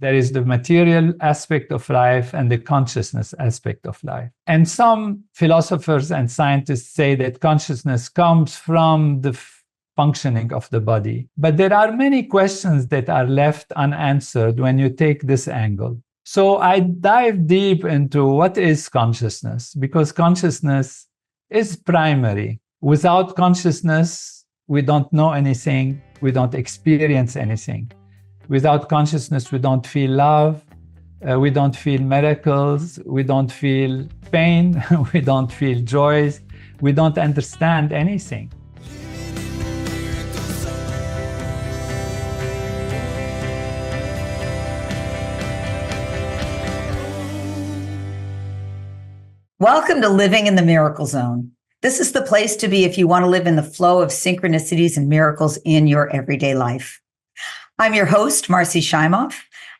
There is the material aspect of life and the consciousness aspect of life. And some philosophers and scientists say that consciousness comes from the functioning of the body. But there are many questions that are left unanswered when you take this angle. So I dive deep into what is consciousness, because consciousness is primary. Without consciousness, we don't know anything, we don't experience anything. Without consciousness, we don't feel love, we don't feel miracles, we don't feel pain, we don't feel joys, we don't understand anything. Welcome to Living in the Miracle Zone. This is the place to be if you want to live in the flow of synchronicities and miracles in your everyday life. I'm your host, Marci Shimoff.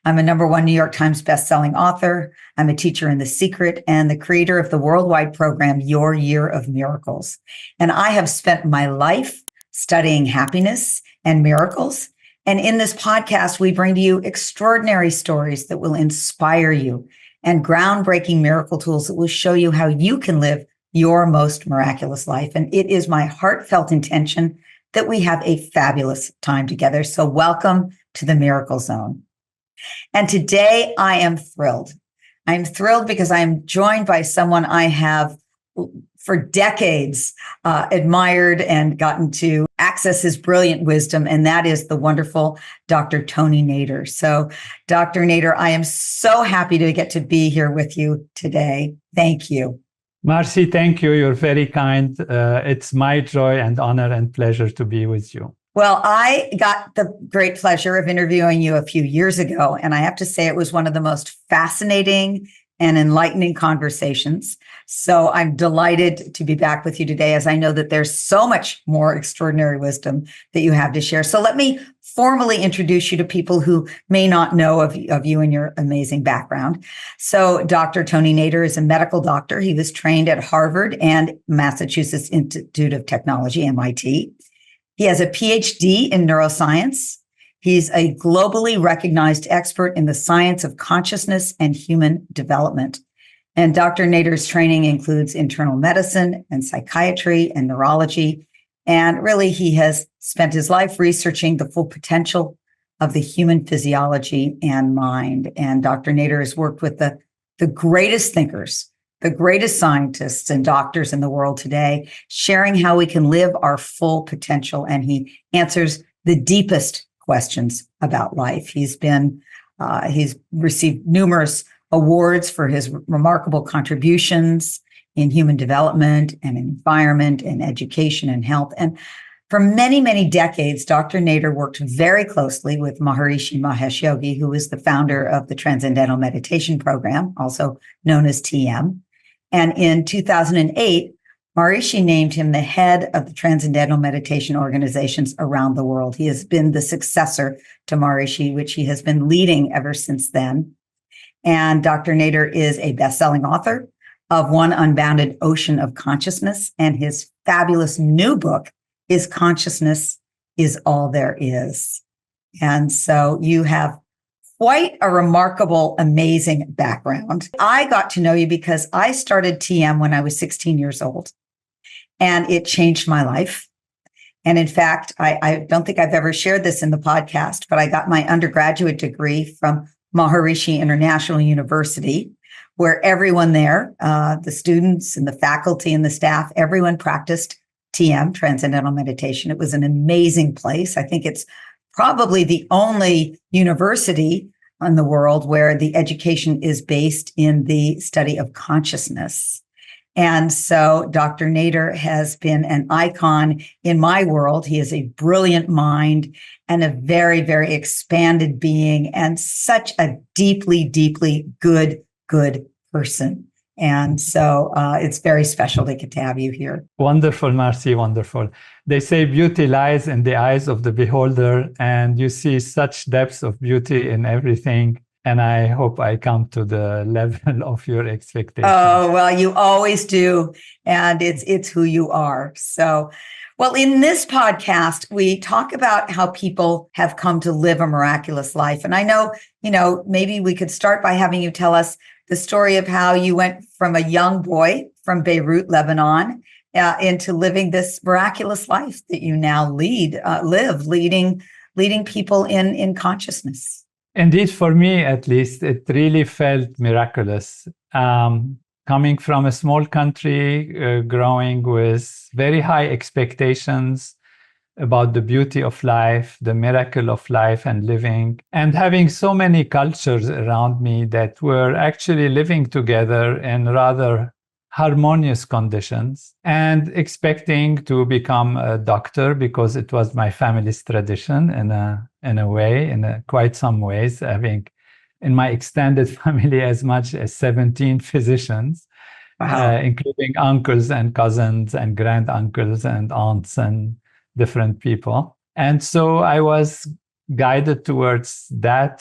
I'm a #1 New York Times bestselling author. I'm a teacher in The Secret and the creator of the worldwide program, Your Year of Miracles. And I have spent my life studying happiness and miracles. And in this podcast, we bring to you extraordinary stories that will inspire you and groundbreaking miracle tools that will show you how you can live your most miraculous life. And it is my heartfelt intention that we have a fabulous time together. So welcome to the Miracle Zone. And today I am thrilled. I'm thrilled because I'm joined by someone I have for decades admired and gotten to access his brilliant wisdom, and that is the wonderful Dr. Tony Nader. So, Dr. Nader, I am so happy to get to be here with you today. Thank you. Marci, thank you. You're very kind. It's my joy and honor and pleasure to be with you. Well, I got the great pleasure of interviewing you a few years ago, and I have to say it was one of the most fascinating and enlightening conversations. So I'm delighted to be back with you today, as I know that there's so much more extraordinary wisdom that you have to share. So let me formally introduce you to people who may not know of you and your amazing background. So Dr. Tony Nader is a medical doctor. He was trained at Harvard and Massachusetts Institute of Technology, MIT. He has a PhD in neuroscience. He's a globally recognized expert in the science of consciousness and human development. And Dr. Nader's training includes internal medicine and psychiatry and neurology. And really, he has spent his life researching the full potential of the human physiology and mind. And Dr. Nader has worked with the greatest thinkers, the greatest scientists and doctors in the world today, sharing how we can live our full potential. And he answers the deepest questions about life. He's received numerous awards for his remarkable contributions in human development and environment and education and health. And for many, many decades, Dr. Nader worked very closely with Maharishi Mahesh Yogi, who is the founder of the Transcendental Meditation program, also known as TM. And in 2008, Maharishi named him the head of the Transcendental Meditation organizations around the world. He has been the successor to Maharishi, which he has been leading ever since then. And Dr. Nader is a best-selling author of One Unbounded Ocean of Consciousness, and his fabulous new book is Consciousness is All There Is. And so you have quite a remarkable, amazing background. I got to know you because I started TM when I was 16 years old. And it changed my life. And in fact, I don't think I've ever shared this in the podcast, but I got my undergraduate degree from Maharishi International University, where everyone there, the students and the faculty and the staff, everyone practiced TM, Transcendental Meditation. It was an amazing place. I think it's probably the only university in the world where the education is based in the study of consciousness. And so Dr. Nader has been an icon in my world. He is a brilliant mind and a very, very expanded being and such a deeply, deeply good person. And so it's very special to get to have you here. Wonderful, Marci, wonderful. They say beauty lies in the eyes of the beholder, and you see such depths of beauty in everything. And I hope I come to the level of your expectations. Oh, well, you always do. And it's who you are. So, Well, in this podcast, we talk about how people have come to live a miraculous life. And I know, maybe we could start by having you tell us the story of how you went from a young boy from Beirut, Lebanon, into living this miraculous life that you now live, leading people in consciousness. Indeed, for me at least, it really felt miraculous. Coming from a small country, growing with very high expectations about the beauty of life, the miracle of life and living, and having so many cultures around me that were actually living together in rather harmonious conditions, and expecting to become a doctor because it was my family's tradition in quite some ways, having in my extended family as much as 17 physicians, Wow. including uncles and cousins and granduncles and aunts and different people. And so I was guided towards that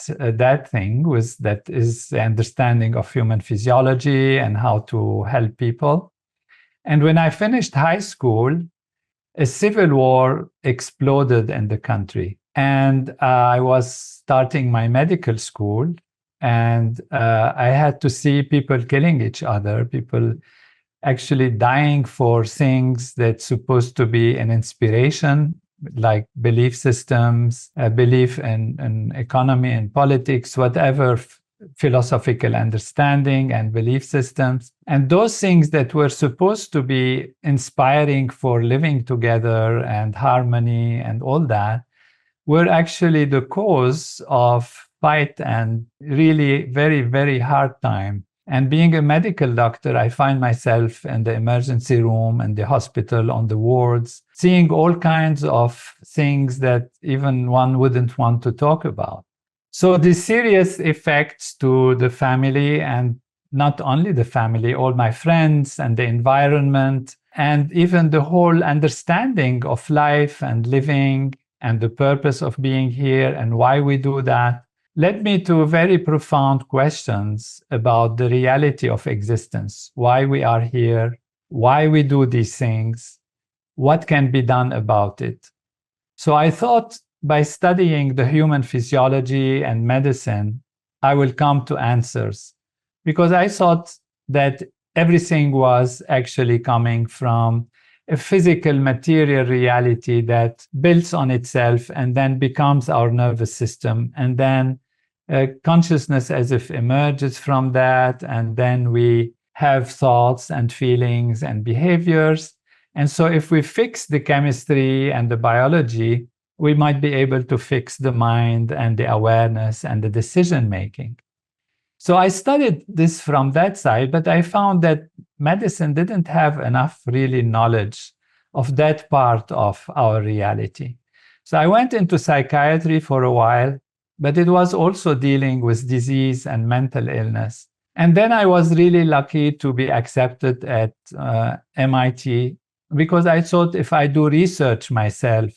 thing that is the understanding of human physiology and how to help people. And when I finished high school, a civil war exploded in the country. And I was starting my medical school. And I had to see people killing each other, people actually dying for things that's supposed to be an inspiration, like belief systems, belief in economy and politics, whatever philosophical understanding and belief systems. And those things that were supposed to be inspiring for living together and harmony and all that were actually the cause of fight and really very, very hard time. And being a medical doctor, I find myself in the emergency room and the hospital on the wards, seeing all kinds of things that even one wouldn't want to talk about. So the serious effects to the family, and not only the family, all my friends and the environment, and even the whole understanding of life and living and the purpose of being here and why we do that, led me to very profound questions about the reality of existence, why we are here, why we do these things, what can be done about it. So I thought by studying the human physiology and medicine, I will come to answers, because I thought that everything was actually coming from a physical material reality that builds on itself and then becomes our nervous system, and then consciousness as if emerges from that, and then we have thoughts and feelings and behaviors. And so if we fix the chemistry and the biology, we might be able to fix the mind and the awareness and the decision making. So I studied this from that side, but I found that medicine didn't have enough really knowledge of that part of our reality. So I went into psychiatry for a while, but it was also dealing with disease and mental illness. And then I was really lucky to be accepted at MIT, because I thought if I do research myself,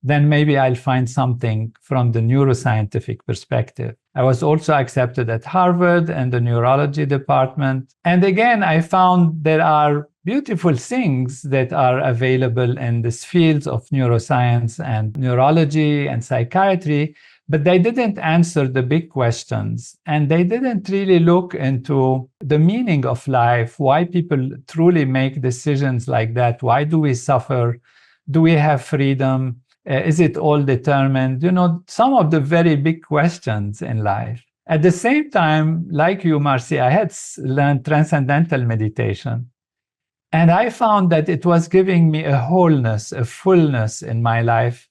then maybe I'll find something from the neuroscientific perspective. I was also accepted at Harvard in the neurology department. And again, I found there are beautiful things that are available in these fields of neuroscience and neurology and psychiatry, but they didn't answer the big questions. And they didn't really look into the meaning of life, why people truly make decisions like that. Why do we suffer? Do we have freedom? Is it all determined? Some of the very big questions in life. At the same time, like you, Marci, I had learned Transcendental Meditation. And I found that it was giving me a wholeness, a fullness in my life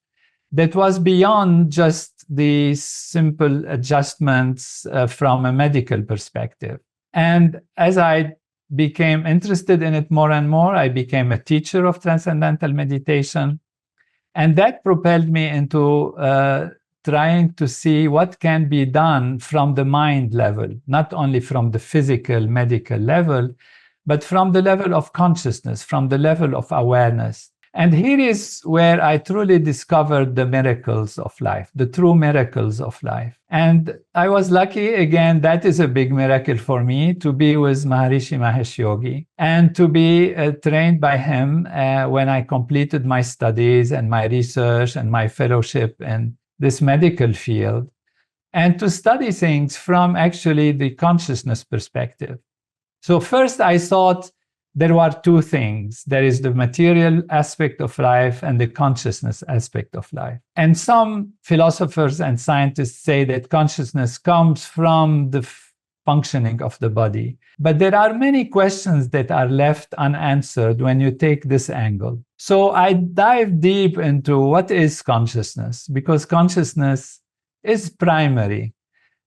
that was beyond just the simple adjustments from a medical perspective. And as I became interested in it more and more, I became a teacher of Transcendental Meditation. And that propelled me into trying to see what can be done from the mind level, not only from the physical, medical level, but from the level of consciousness, from the level of awareness. And here is where I truly discovered the miracles of life, the true miracles of life. And I was lucky, again, that is a big miracle for me, to be with Maharishi Mahesh Yogi and to be trained by him when I completed my studies and my research and my fellowship in this medical field, and to study things from actually the consciousness perspective. So first I thought there were two things. There is the material aspect of life and the consciousness aspect of life. And some philosophers and scientists say that consciousness comes from the functioning of the body. But there are many questions that are left unanswered when you take this angle. So I dive deep into what is consciousness, because consciousness is primary.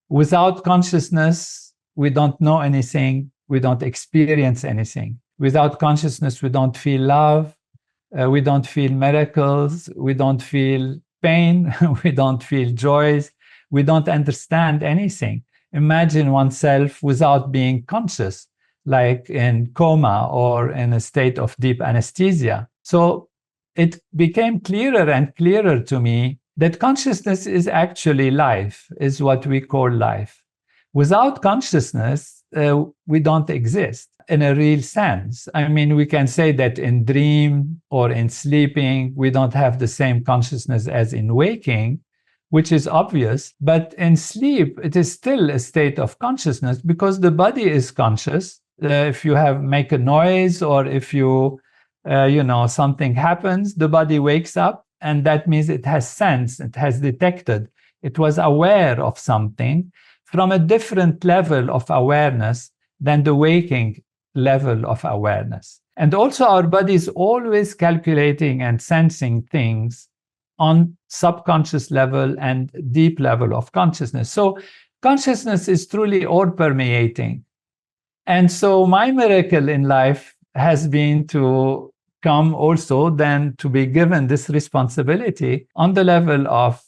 Without consciousness, we don't know anything, we don't experience anything. Without consciousness, we don't feel love, we don't feel miracles, we don't feel pain, we don't feel joys, we don't understand anything. Imagine oneself without being conscious, like in coma or in a state of deep anesthesia. So it became clearer and clearer to me that consciousness is actually life, is what we call life. Without consciousness, we don't exist in a real sense. I mean, we can say that in dream or in sleeping, we don't have the same consciousness as in waking, which is obvious. But in sleep, it is still a state of consciousness because the body is conscious. If you make a noise or if something happens, the body wakes up, and that means it has sensed, it has detected, it was aware of something from a different level of awareness than the waking level of awareness. And also our body is always calculating and sensing things on subconscious level and deep level of consciousness. So consciousness is truly all permeating. And so my miracle in life has been to come also then to be given this responsibility on the level of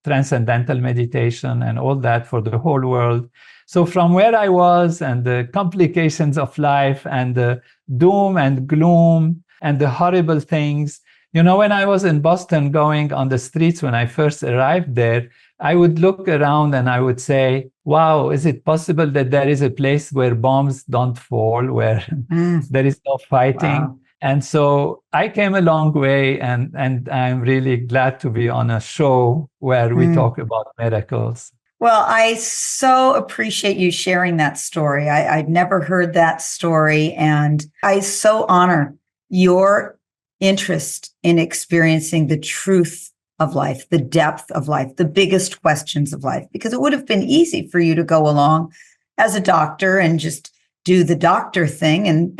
transcendental meditation and all that for the whole world. So from where I was and the complications of life and the doom and gloom and the horrible things, when I was in Boston going on the streets when I first arrived there, I would look around and I would say, wow, is it possible that there is a place where bombs don't fall, where there is no fighting? Wow. And so I came a long way, and I'm really glad to be on a show where we talk about miracles. Well, I so appreciate you sharing that story. I'd never heard that story, and I so honor your interest in experiencing the truth of life, the depth of life, the biggest questions of life, because it would have been easy for you to go along as a doctor and just do the doctor thing,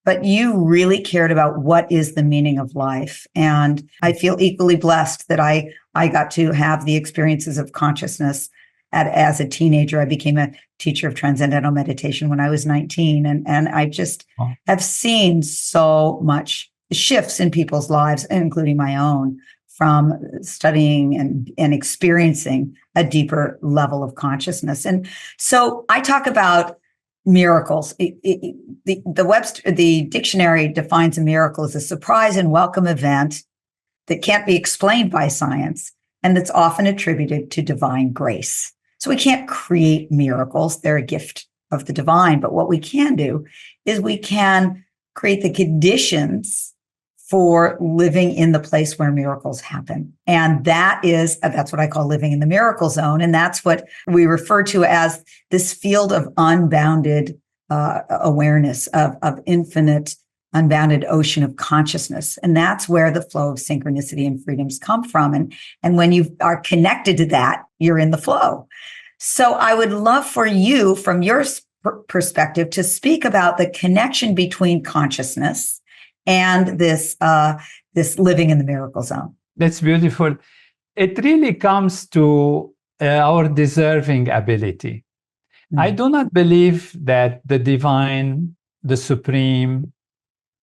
but you really cared about what is the meaning of life. And I feel equally blessed that I got to have the experiences of consciousness as a teenager. I became a teacher of Transcendental Meditation when I was 19. And I just have seen so much shifts in people's lives, including my own, from studying and experiencing a deeper level of consciousness. And so I talk about miracles. The dictionary defines a miracle as a surprise and welcome event that can't be explained by science and that's often attributed to divine grace. So we can't create miracles. They're a gift of the divine. But what we can do is we can create the conditions for living in the place where miracles happen. And that's what I call living in the miracle zone. And that's what we refer to as this field of unbounded awareness, of infinite, unbounded ocean of consciousness. And that's where the flow of synchronicity and freedoms come from. And when you are connected to that, you're in the flow. So I would love for you, from your perspective, to speak about the connection between consciousness and this living in the miracle zone. That's beautiful. It really comes to our deserving ability. I do not believe that the divine, the supreme,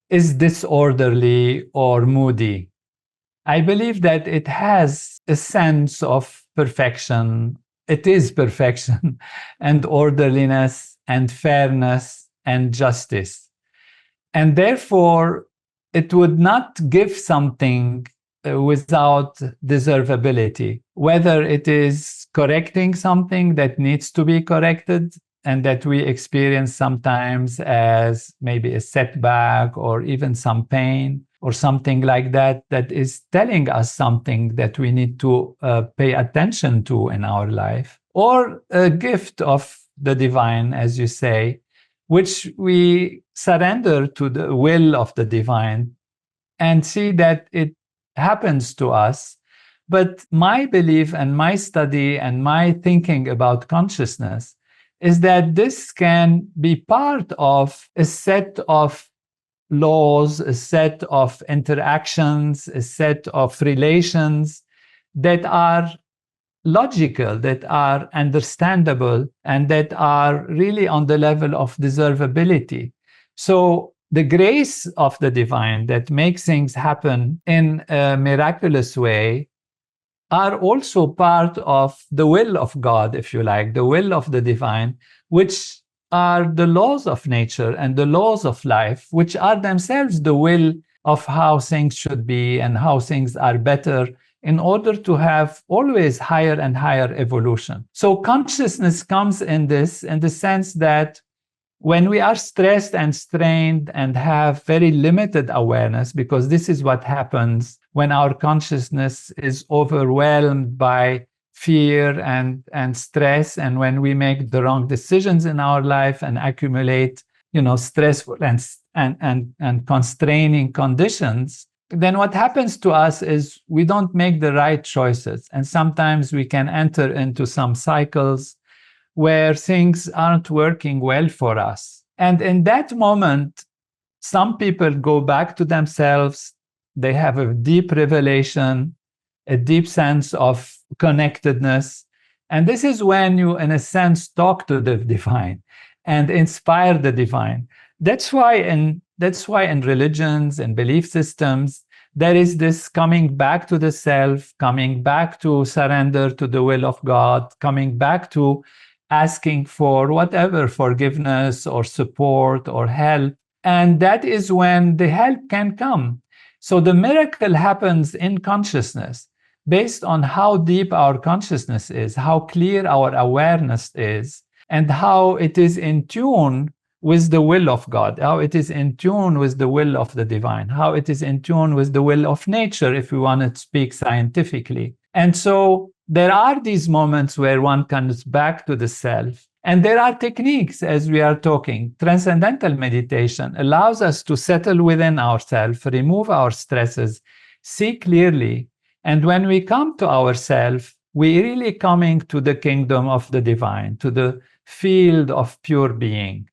is disorderly or moody. I believe that it has a sense of perfection. It is perfection and orderliness and fairness and justice. And therefore, it would not give something without deservability, whether it is correcting something that needs to be corrected and that we experience sometimes as maybe a setback or even some pain or something like that, that is telling us something that we need to pay attention to in our life, or a gift of the divine, as you say, which we surrender to the will of the divine and see that it happens to us. But my belief and my study and my thinking about consciousness is that this can be part of a set of laws, a set of interactions, a set of relations that are logical, that are understandable, and that are really on the level of deservability. So the grace of the divine that makes things happen in a miraculous way are also part of the will of God, if you like, the will of the divine, which are the laws of nature and the laws of life, which are themselves the will of how things should be and how things are better in order to have always higher and higher evolution. So consciousness comes in this, in the sense that when we are stressed and strained and have very limited awareness, because this is what happens when our consciousness is overwhelmed by fear and stress, and when we make the wrong decisions in our life and accumulate, stressful and constraining conditions, then what happens to us is we don't make the right choices. And sometimes we can enter into some cycles where things aren't working well for us. And in that moment, some people go back to themselves. They have a deep revelation, a deep sense of connectedness. And this is when you, in a sense, talk to the divine and inspire the divine. That's why in religions and belief systems, there is this coming back to the self, coming back to surrender to the will of God, coming back to asking for whatever forgiveness or support or help. And that is when the help can come. So the miracle happens in consciousness based on how deep our consciousness is, how clear our awareness is, and how it is in tune with the will of God, how it is in tune with the will of the divine, how it is in tune with the will of nature, if we want to speak scientifically. And so there are these moments where one comes back to the self. And there are techniques, as we are talking. Transcendental meditation allows us to settle within ourselves, remove our stresses, see clearly. And when we come to ourselves, we really coming to the kingdom of the divine, to the field of pure being.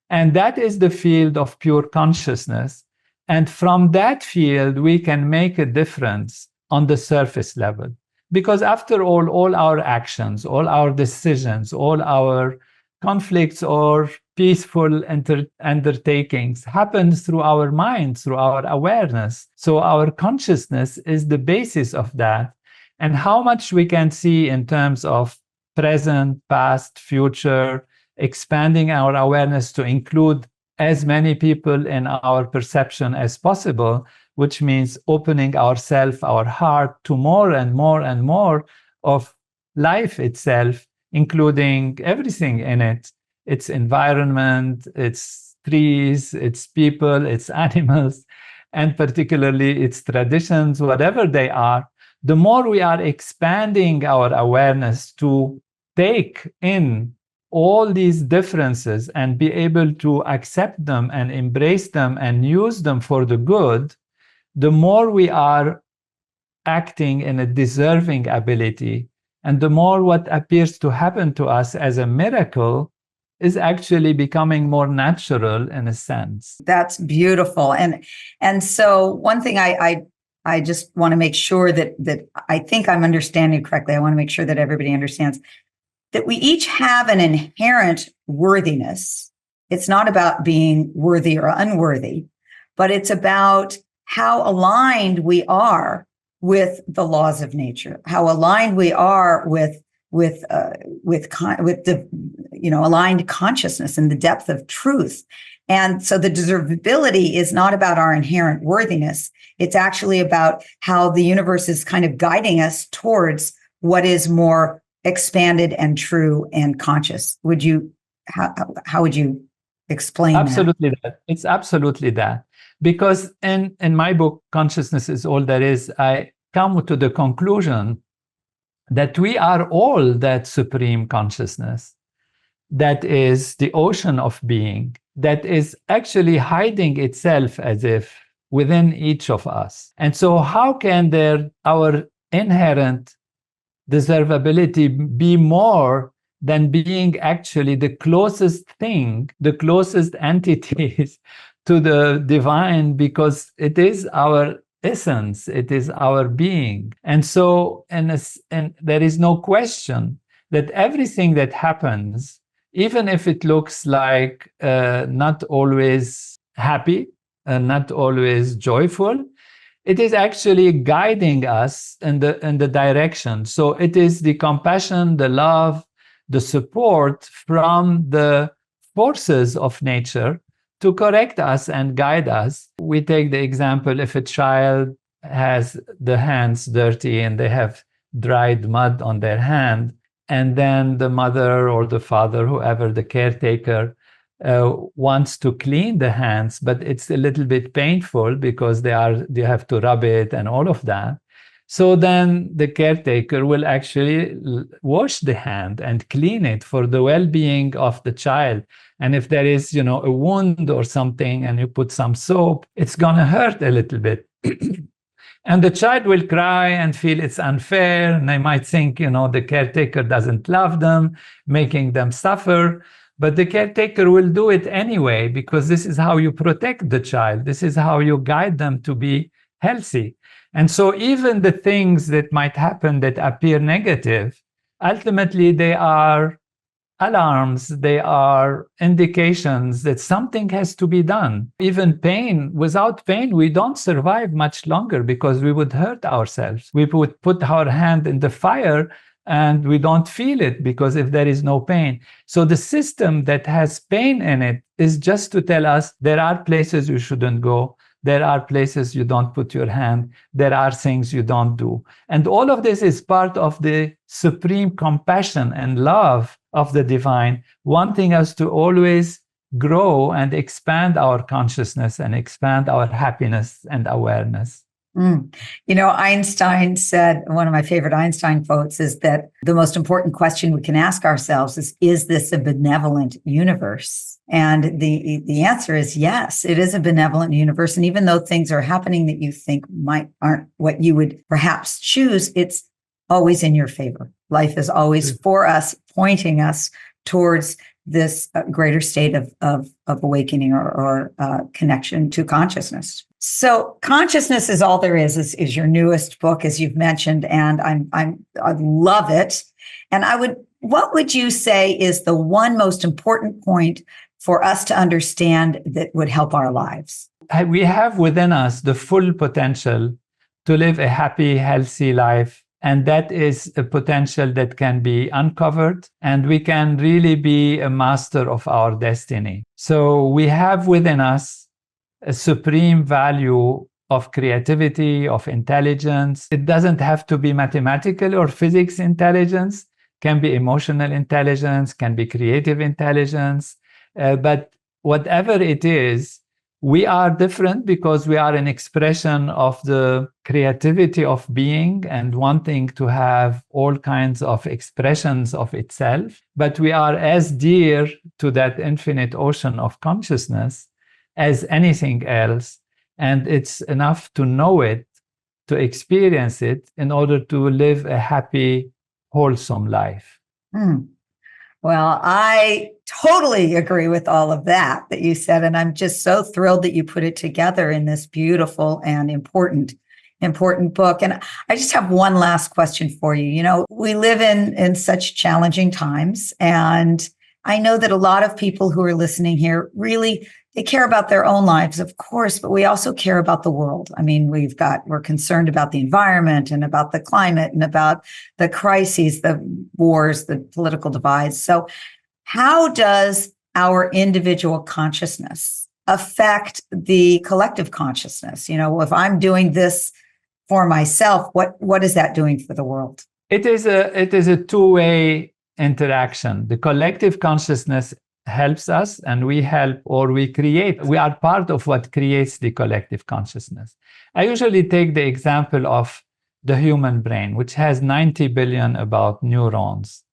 And that is the field of pure consciousness. And from that field, we can make a difference on the surface level. Because after all our actions, all our decisions, all our conflicts or peaceful undertakings happen through our mind, through our awareness. So our consciousness is the basis of that. And how much we can see in terms of present, past, future, expanding our awareness to include as many people in our perception as possible, which means opening ourselves, our heart, to more and more and more of life itself, including everything in it, its environment, its trees, its people, its animals, and particularly its traditions, whatever they are. The more we are expanding our awareness to take in all these differences and be able to accept them and embrace them and use them for the good, the more we are acting in a deserving ability, and the more what appears to happen to us as a miracle is actually becoming more natural in a sense. That's beautiful. And so one thing I just want to make sure that I think I'm understanding correctly. I want to make sure that everybody understands that we each have an inherent worthiness. It's not about being worthy or unworthy, but it's about how aligned we are with the laws of nature, how aligned we are with the aligned consciousness and the depth of truth. And so the deservability is not about our inherent worthiness. It's actually about how the universe is kind of guiding us towards what is more expanded and true and conscious. How would you explain absolutely that? It's absolutely that. Because in my book, Consciousness is All There Is, I come to the conclusion that we are all that supreme consciousness that is the ocean of being, that is actually hiding itself as if within each of us. And so how can our inherent deservability be more than being actually the closest thing, the closest entities to the divine, because it is our essence, it is our being. And so, and there is no question that everything that happens, even if it looks like not always happy, not always joyful, it is actually guiding us in the direction. So it is the compassion, the love, the support from the forces of nature to correct us and guide us. We take the example, if a child has the hands dirty and they have dried mud on their hand, and then the mother or the father, whoever, the caretaker, wants to clean the hands, but it's a little bit painful because they have to rub it and all of that. So then the caretaker will actually wash the hand and clean it for the well-being of the child. And if there is, a wound or something and you put some soap, it's going to hurt a little bit. And the child will cry and feel it's unfair. And they might think, the caretaker doesn't love them, making them suffer. But the caretaker will do it anyway, because this is how you protect the child. This is how you guide them to be healthy. And so even the things that might happen that appear negative, ultimately they are alarms, they are indications that something has to be done. Even pain, without pain, we don't survive much longer because we would hurt ourselves. We would put our hand in the fire and we don't feel it because if there is no pain. So the system that has pain in it is just to tell us there are places you shouldn't go. There are places you don't put your hand. There are things you don't do. And all of this is part of the supreme compassion and love of the divine, wanting us to always grow and expand our consciousness and expand our happiness and awareness. Einstein said, one of my favorite Einstein quotes is that the most important question we can ask ourselves is this a benevolent universe? And the answer is yes, it is a benevolent universe. And even though things are happening that you think aren't what you would perhaps choose, it's always in your favor. Life is always for us, pointing us towards this greater state of awakening or connection to consciousness. So Consciousness is All There Is your newest book, as you've mentioned, and I love it. And what would you say is the one most important point for us to understand that would help our lives? We have within us the full potential to live a happy, healthy life. And that is a potential that can be uncovered, and we can really be a master of our destiny. So we have within us a supreme value of creativity, of intelligence. It doesn't have to be mathematical or physics intelligence, can be emotional intelligence, can be creative intelligence. But whatever it is, we are different because we are an expression of the creativity of being and wanting to have all kinds of expressions of itself. But we are as dear to that infinite ocean of consciousness as anything else. And it's enough to know it, to experience it, in order to live a happy, wholesome life. Well, I totally agree with all of that you said. And I'm just so thrilled that you put it together in this beautiful and important book. And I just have one last question for you. We live in such challenging times. And I know that a lot of people who are listening here really, they care about their own lives, of course, but we also care about the world. I mean, we're concerned about the environment and about the climate and about the crises, the wars, the political divides. So how does our individual consciousness affect the collective consciousness? If I'm doing this for myself, what is that doing for the world? It is a two-way interaction. The collective consciousness helps us, and we help, or we create. We are part of what creates the collective consciousness. I usually take the example of the human brain, which has 90 billion about neurons.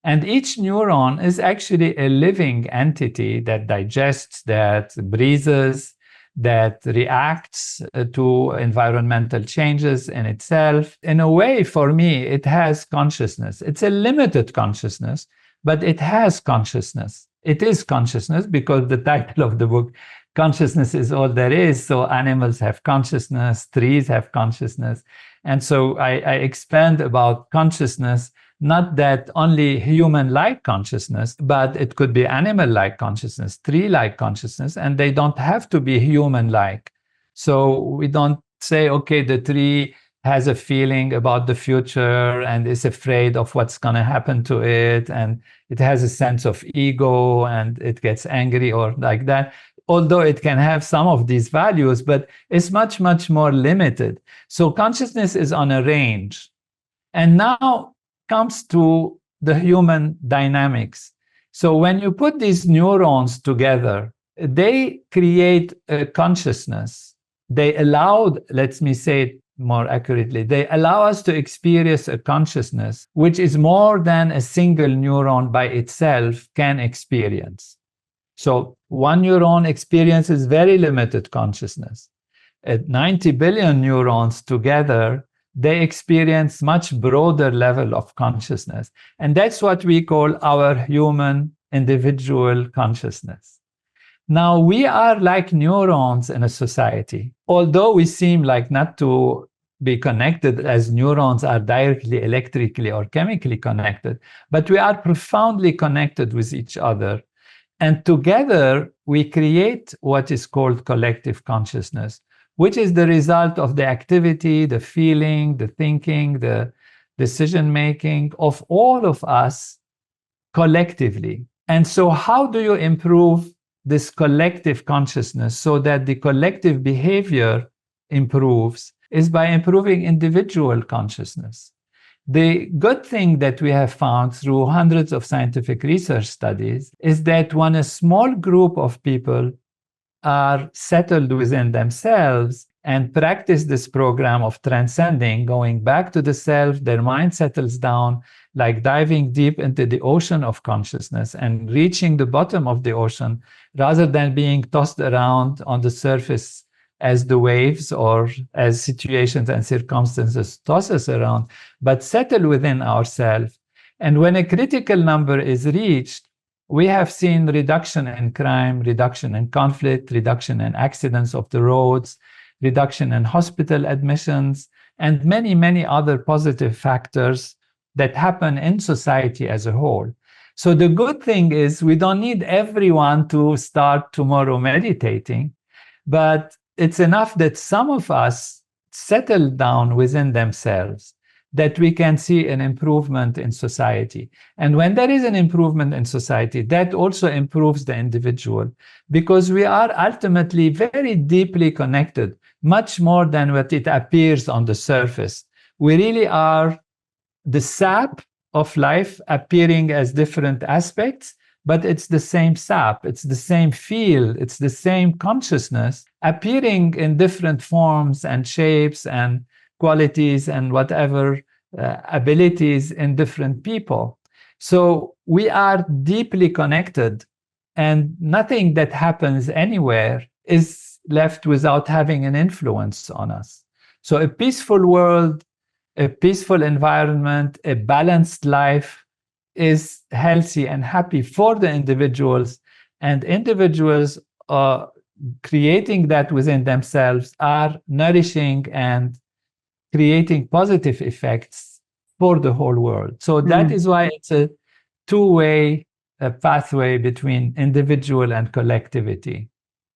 And each neuron is actually a living entity that digests, that breathes, that reacts to environmental changes in itself. In a way, for me, it has consciousness. It's a limited consciousness, but it has consciousness. It is consciousness because the title of the book, Consciousness is All There Is. So animals have consciousness, trees have consciousness. And so I expand about consciousness, not that only human-like consciousness, but it could be animal-like consciousness, tree-like consciousness, and they don't have to be human-like. So we don't say, okay, the tree has a feeling about the future and is afraid of what's going to happen to it, and it has a sense of ego and it gets angry or like that. Although it can have some of these values, but it's much, much more limited. So consciousness is on a range. And now comes to the human dynamics. So when you put these neurons together, they create a consciousness. They allowed, let me say it more accurately, they allow us to experience a consciousness which is more than a single neuron by itself can experience. So one neuron experiences very limited consciousness. At 90 billion neurons together, they experience much broader level of consciousness. And that's what we call our human individual consciousness. Now, we are like neurons in a society. Although we seem like not to be connected as neurons are directly electrically or chemically connected, but we are profoundly connected with each other. And together, we create what is called collective consciousness, which is the result of the activity, the feeling, the thinking, the decision-making of all of us collectively. And so how do you improve this collective consciousness so that the collective behavior improves? Is by improving individual consciousness. The good thing that we have found through hundreds of scientific research studies is that when a small group of people are settled within themselves and practice this program of transcending, going back to the self, their mind settles down, like diving deep into the ocean of consciousness and reaching the bottom of the ocean rather than being tossed around on the surface as the waves or as situations and circumstances toss us around, but settle within ourselves. And when a critical number is reached, we have seen reduction in crime, reduction in conflict, reduction in accidents of the roads, reduction in hospital admissions, and many, many other positive factors that happen in society as a whole. So the good thing is we don't need everyone to start tomorrow meditating, but it's enough that some of us settle down within themselves, that we can see an improvement in society. And when there is an improvement in society, that also improves the individual, because we are ultimately very deeply connected, much more than what it appears on the surface. We really are the sap of life appearing as different aspects, but it's the same sap, it's the same feel, it's the same consciousness appearing in different forms and shapes and qualities and whatever abilities in different people. So we are deeply connected, and nothing that happens anywhere is left without having an influence on us. So a peaceful world, a peaceful environment, a balanced life is healthy and happy for the individuals, and individuals creating that within themselves are nourishing and creating positive effects for the whole world. So that is why it's a two-way pathway between individual and collectivity.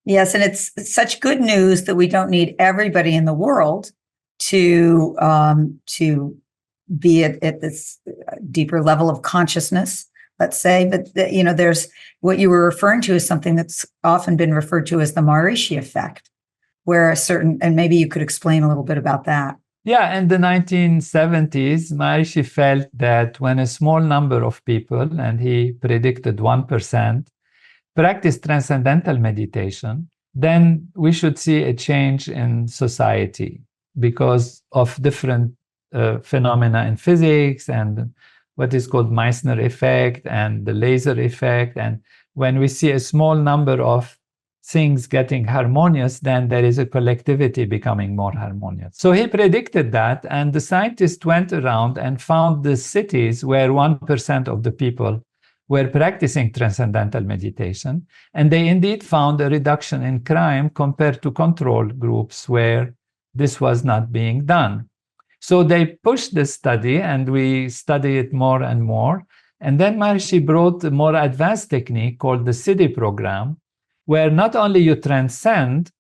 Yes, and it's such good news that we don't need everybody in the world to be at this deeper level of consciousness. let's say, but there's what you were referring to is something that's often been referred to as the Marci effect, where and maybe you could explain a little bit about that. Yeah, in the 1970s, Marci felt that when a small number of people, and he predicted 1%, practice transcendental meditation, then we should see a change in society because of different phenomena in physics and what is called Meissner effect and the laser effect. And when we see a small number of things getting harmonious, then there is a collectivity becoming more harmonious. So he predicted that, and the scientists went around and found the cities where 1% of the people were practicing transcendental meditation, and they indeed found a reduction in crime compared to control groups where this was not being done. So they pushed the study, and we study it more and more. And then Marci brought a more advanced technique called the city program, where not only you transcend,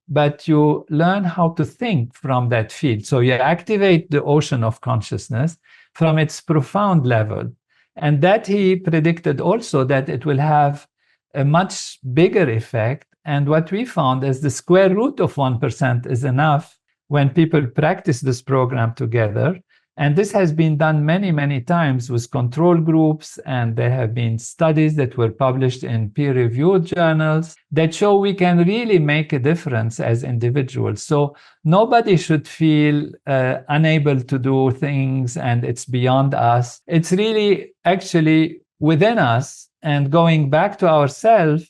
but you learn how to think from that field. So you activate the ocean of consciousness from its profound level. And that he predicted also that it will have a much bigger effect. And what we found is the square root of 1% is enough when people practice this program together. And this has been done many, many times with control groups, and there have been studies that were published in peer-reviewed journals that show we can really make a difference as individuals. So nobody should feel unable to do things and it's beyond us. It's really actually within us, and going back to ourselves,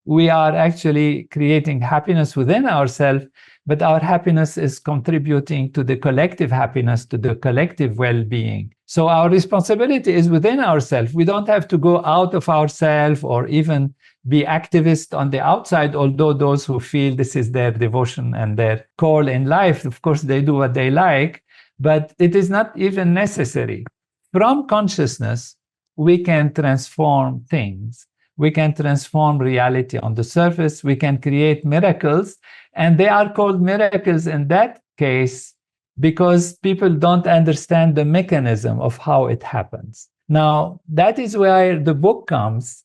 we are actually creating happiness within ourselves, but our happiness is contributing to the collective happiness, to the collective well-being. So our responsibility is within ourselves. We don't have to go out of ourselves or even be activists on the outside, although those who feel this is their devotion and their call in life, of course, they do what they like, but it is not even necessary. From consciousness, we can transform things. We can transform reality on the surface. We can create miracles. And they are called miracles in that case because people don't understand the mechanism of how it happens. Now, that is where the book comes,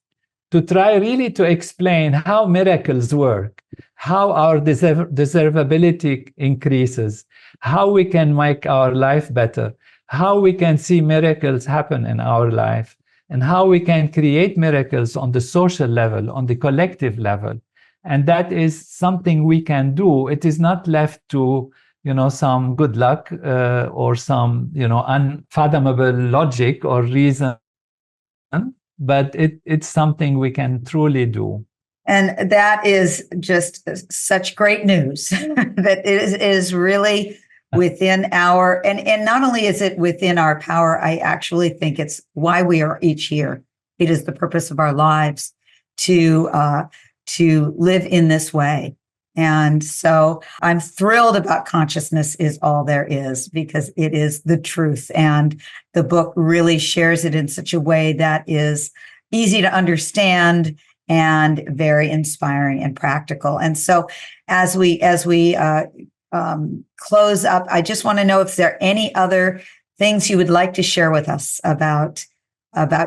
to try really to explain how miracles work, how our deservability increases, how we can make our life better, how we can see miracles happen in our life, and how we can create miracles on the social level, on the collective level. And that is something we can do. It is not left to, some good luck or some, unfathomable logic or reason, but it's something we can truly do. And that is just such great news that it is really within our, and not only is it within our power, I actually think it's why we are each here. It is the purpose of our lives to live in this way. And so I'm thrilled about Consciousness is All There Is, because it is the truth. And the book really shares it in such a way that is easy to understand and very inspiring and practical. And so as we close up, I just want to know if there are any other things you would like to share with us about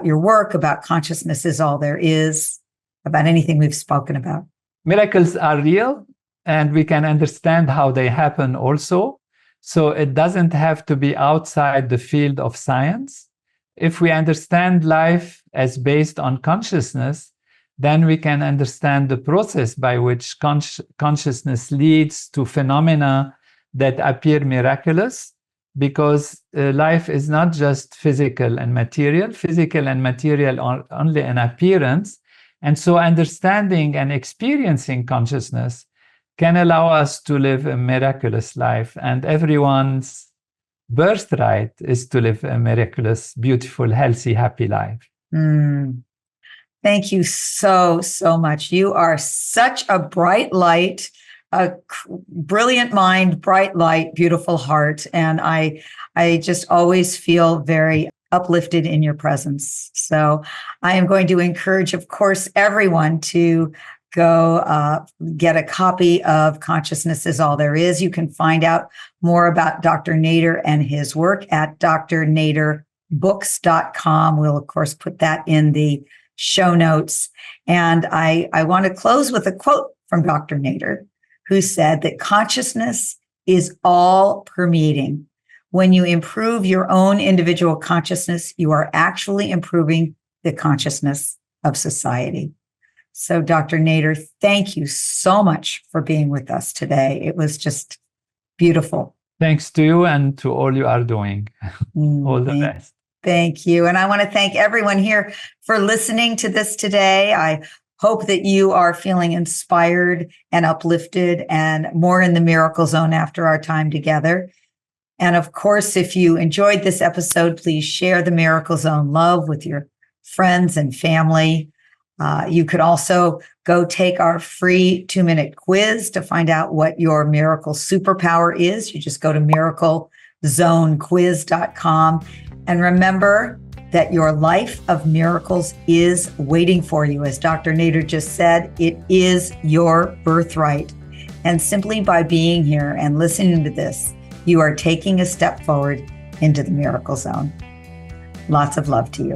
your work, about Consciousness is All There Is, about anything we've spoken about. Miracles are real, and we can understand how they happen also. So it doesn't have to be outside the field of science. If we understand life as based on consciousness, then we can understand the process by which consciousness leads to phenomena that appear miraculous, because life is not just physical and material. Physical and material are only an appearance. And so understanding and experiencing consciousness can allow us to live a miraculous life. And everyone's birthright is to live a miraculous, beautiful, healthy, happy life. Thank you so, so much. You are such a bright light, a brilliant mind, bright light, beautiful heart. And I just always feel very uplifted in your presence. So I am going to encourage, of course, everyone to go get a copy of Consciousness is All There Is. You can find out more about Dr. Nader and his work at drnader.com. books.com. We'll, of course, put that in the show notes. And I want to close with a quote from Dr. Nader, who said that consciousness is all permeating. When you improve your own individual consciousness, you are actually improving the consciousness of society. So, Dr. Nader, thank you so much for being with us today. It was just beautiful. Thanks to you and to all you are doing. All the best. Thank you. And I want to thank everyone here for listening to this today. I hope that you are feeling inspired and uplifted and more in the miracle zone after our time together. And of course, if you enjoyed this episode, please share the Miracle Zone love with your friends and family. You could also go take our free 2-minute quiz to find out what your miracle superpower is. You just go to miraclezonequiz.com. And remember that your life of miracles is waiting for you. As Dr. Nader just said, it is your birthright. And simply by being here and listening to this, you are taking a step forward into the miracle zone. Lots of love to you.